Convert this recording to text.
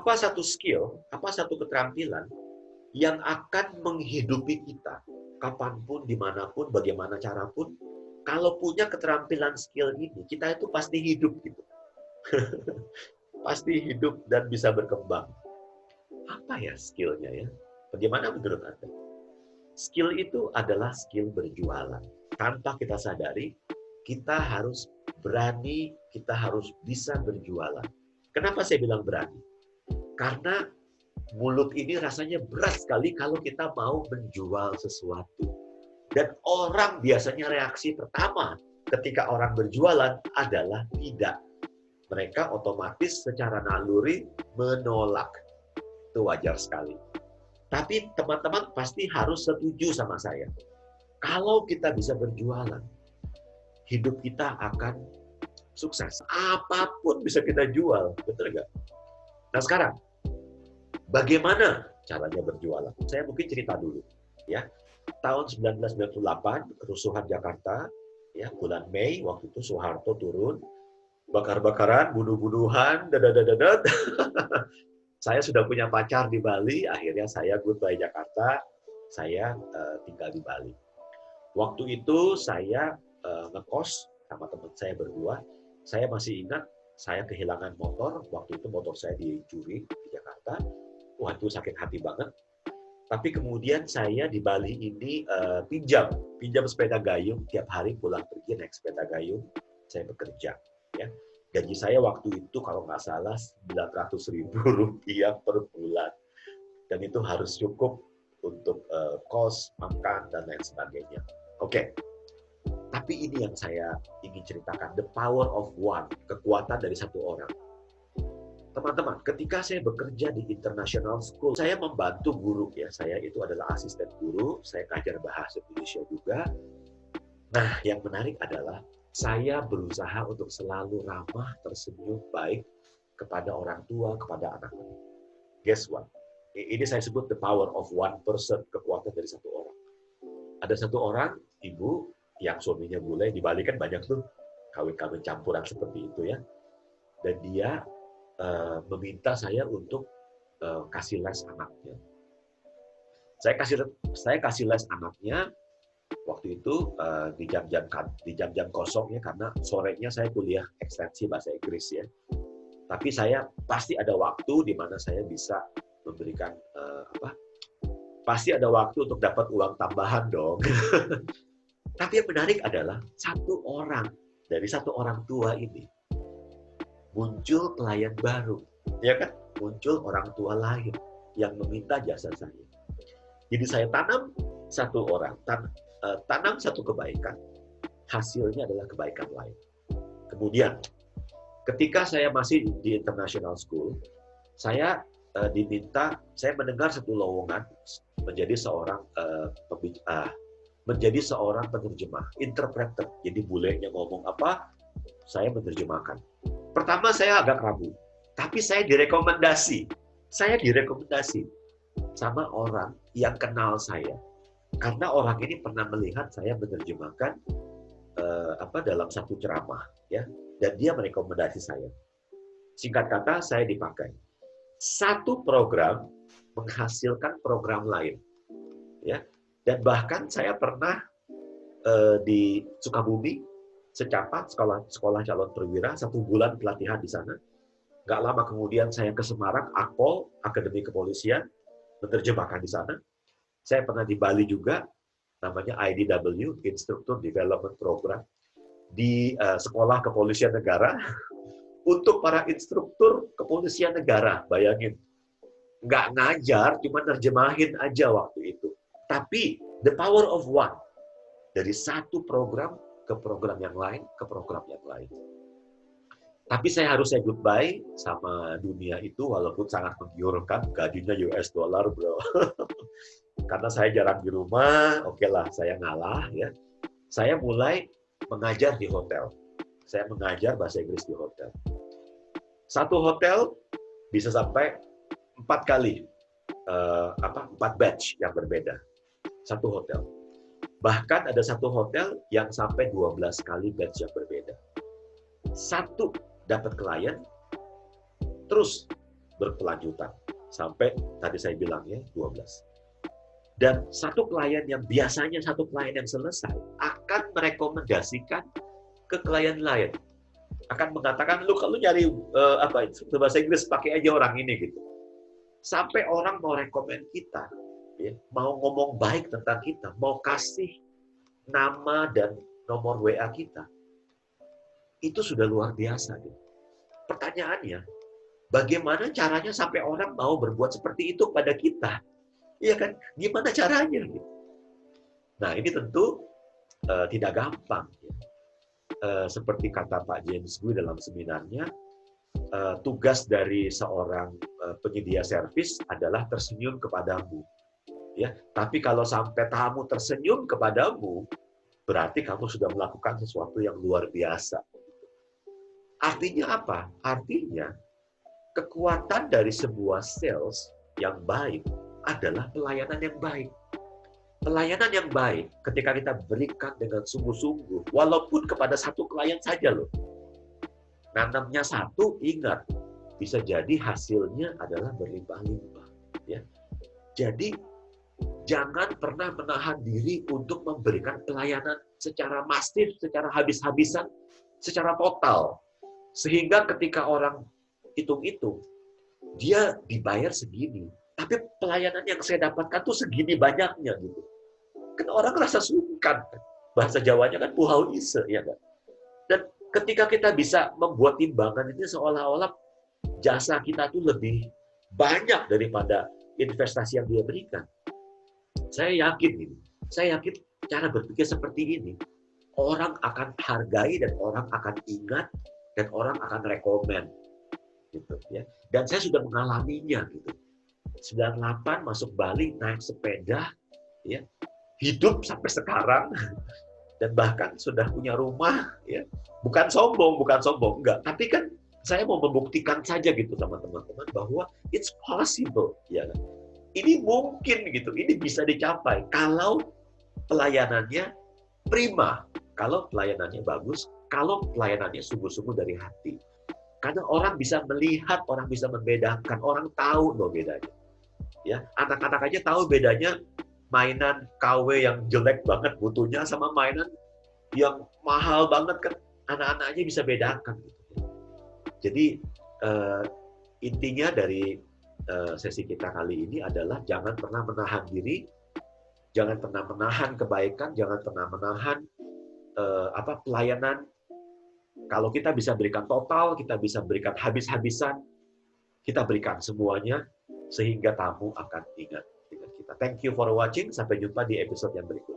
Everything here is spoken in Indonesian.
Apa satu skill, apa satu keterampilan yang akan menghidupi kita kapanpun, dimanapun, bagaimana carapun. Kalau punya keterampilan skill ini, kita itu pasti hidup gitu. Pasti hidup dan bisa berkembang. Apa ya skillnya ya? Bagaimana menurut Anda? Skill itu adalah skill berjualan. Tanpa kita sadari, kita harus berani, kita harus bisa berjualan. Kenapa saya bilang berani? Karena mulut ini rasanya berat sekali kalau kita mau menjual sesuatu. Dan orang biasanya reaksi pertama ketika orang berjualan adalah tidak. Mereka otomatis secara naluri menolak. Itu wajar sekali. Tapi teman-teman pasti harus setuju sama saya. Kalau kita bisa berjualan, hidup kita akan sukses. Apapun bisa kita jual, betul nggak? Nah sekarang, bagaimana caranya berjualan? Saya mungkin cerita dulu. Ya, tahun 1998, kerusuhan Jakarta, ya bulan Mei, waktu itu Soeharto turun, bakar-bakaran, bunuh-bunuhan, dadadadadat. Saya sudah punya pacar di Bali, akhirnya saya goodbye Jakarta, saya tinggal di Bali. Waktu itu saya ngekos sama teman saya berdua. Saya masih ingat, saya kehilangan motor. Waktu itu motor saya dicuri di Jakarta. Wah, itu sakit hati banget. Tapi kemudian saya di Bali ini pinjam sepeda gayung. Tiap hari pulang pergi naik sepeda gayung, saya bekerja. Ya. Gaji saya waktu itu kalau nggak salah Rp900.000 per bulan. Dan itu harus cukup untuk kos, makan, dan lain sebagainya. Oke. Tapi ini yang saya ingin ceritakan, the power of one, kekuatan dari satu orang. Teman-teman, ketika saya bekerja di international school, saya membantu guru ya. Saya itu adalah asisten guru, saya ngajar bahasa Indonesia juga. Nah, yang menarik adalah saya berusaha untuk selalu ramah, tersenyum, baik kepada orang tua, kepada anak-anak. Guess what? Ini saya sebut the power of one person, kekuatan dari satu orang. Ada satu orang, ibu, yang suaminya bule, di Bali kan banyak tuh kawin-kawin campuran seperti itu ya. Dan dia meminta saya untuk kasih les anaknya. Saya kasih les anaknya waktu itu di jam-jam kosong ya, karena sorenya saya kuliah ekstensi bahasa Inggris ya. Tapi saya pasti ada waktu di mana saya bisa memberikan pasti ada waktu untuk dapat uang tambahan dong. Tapi yang menarik adalah satu orang dari satu orang tua ini muncul klien baru, ya kan? Muncul orang tua lain yang meminta jasa saya. Jadi saya tanam satu orang, tanam satu kebaikan, hasilnya adalah kebaikan lain. Kemudian, ketika saya masih di international school, saya diminta, saya mendengar satu lowongan menjadi seorang penerjemah, interpreter. Jadi bulenya ngomong apa, saya menerjemahkan. Pertama saya agak ragu, tapi saya direkomendasi sama orang yang kenal saya, karena orang ini pernah melihat saya menerjemahkan dalam satu ceramah, ya, dan dia merekomendasi saya. Singkat kata, saya dipakai. Satu program menghasilkan program lain, ya, dan bahkan saya pernah di Sukabumi, Secapa, sekolah calon perwira, 1 bulan pelatihan di sana. Nggak lama kemudian saya ke Semarang, Akpol, Akademi Kepolisian, menerjemahkan di sana. Saya pernah di Bali juga, namanya IDW, Instructor Development Program, di Sekolah Kepolisian Negara, untuk para instruktur kepolisian negara, bayangin. Nggak ngajar, cuma nerjemahin aja waktu itu. Tapi, the power of one, dari satu program ke program yang lain, ke program yang lain. Tapi saya harus say goodbye sama dunia itu, walaupun sangat menggiurkan, gajinya US dollar, bro. Karena saya jarang di rumah, oke lah, saya ngalah. Ya. Saya mulai mengajar di hotel. Saya mengajar bahasa Inggris di hotel. Satu hotel bisa sampai 4 kali, 4 batch yang berbeda. Satu hotel. Bahkan ada satu hotel yang sampai 12 kali batch yang berbeda. Satu dapat klien, terus berkelanjutan. Sampai tadi saya bilang ya, 12. Dan satu klien yang biasanya satu klien yang selesai akan merekomendasikan ke klien lain. Akan mengatakan, lu kalau nyari bahasa Inggris pakai aja orang ini gitu. Sampai orang mau rekomen kita, ya, mau ngomong baik tentang kita, mau kasih nama dan nomor WA kita. Itu sudah luar biasa. Gitu. Pertanyaannya, bagaimana caranya sampai orang mau berbuat seperti itu pada kita? Iya kan? Gimana caranya? Gitu. Nah, ini tentu tidak gampang. Ya. Seperti kata Pak James Gue dalam seminarnya, tugas dari seorang penyedia servis adalah tersenyum kepadamu. Ya, tapi kalau sampai tamu tersenyum kepadamu, berarti kamu sudah melakukan sesuatu yang luar biasa. Artinya apa? Artinya kekuatan dari sebuah sales yang baik adalah pelayanan yang baik. Pelayanan yang baik ketika kita berikan dengan sungguh-sungguh, walaupun kepada satu klien saja loh. Nanamnya satu, ingat, bisa jadi hasilnya adalah berlimpah-limpah. Ya. Jadi, jangan pernah menahan diri untuk memberikan pelayanan secara masif, secara habis-habisan, secara total. Sehingga ketika orang hitung-hitung, dia dibayar segini. Tapi pelayanan yang saya dapatkan tuh segini banyaknya gitu. Kan orang rasa sungkan. Bahasa Jawanya kan puhau ise, ya kan? Dan ketika kita bisa membuat timbangan ini seolah-olah jasa kita tuh lebih banyak daripada investasi yang dia berikan. Saya yakin ini. Saya yakin cara berpikir seperti ini. Orang akan hargai dan orang akan ingat dan orang akan rekomen. Gitu, ya. Dan saya sudah mengalaminya gitu. 98 masuk Bali naik sepeda, ya, hidup sampai sekarang dan bahkan sudah punya rumah, ya. Bukan sombong, enggak. Tapi kan saya mau membuktikan saja gitu sama teman-teman bahwa it's possible, ya. Ini mungkin gitu, ini bisa dicapai kalau pelayanannya prima, kalau pelayanannya bagus, kalau pelayanannya sungguh-sungguh dari hati. Karena orang bisa melihat, orang bisa membedakan, orang tahu loh bedanya. Ya, anak-anak aja tahu bedanya mainan KW yang jelek banget butuhnya sama mainan yang mahal banget kan, anak-anak aja bisa bedakan. Jadi intinya dari sesi kita kali ini adalah jangan pernah menahan diri, jangan pernah menahan kebaikan, jangan pernah menahan pelayanan. Kalau kita bisa berikan total, kita bisa berikan habis-habisan, kita berikan semuanya, sehingga tamu akan ingat dengan kita. Thank you for watching. Sampai jumpa di episode yang berikutnya.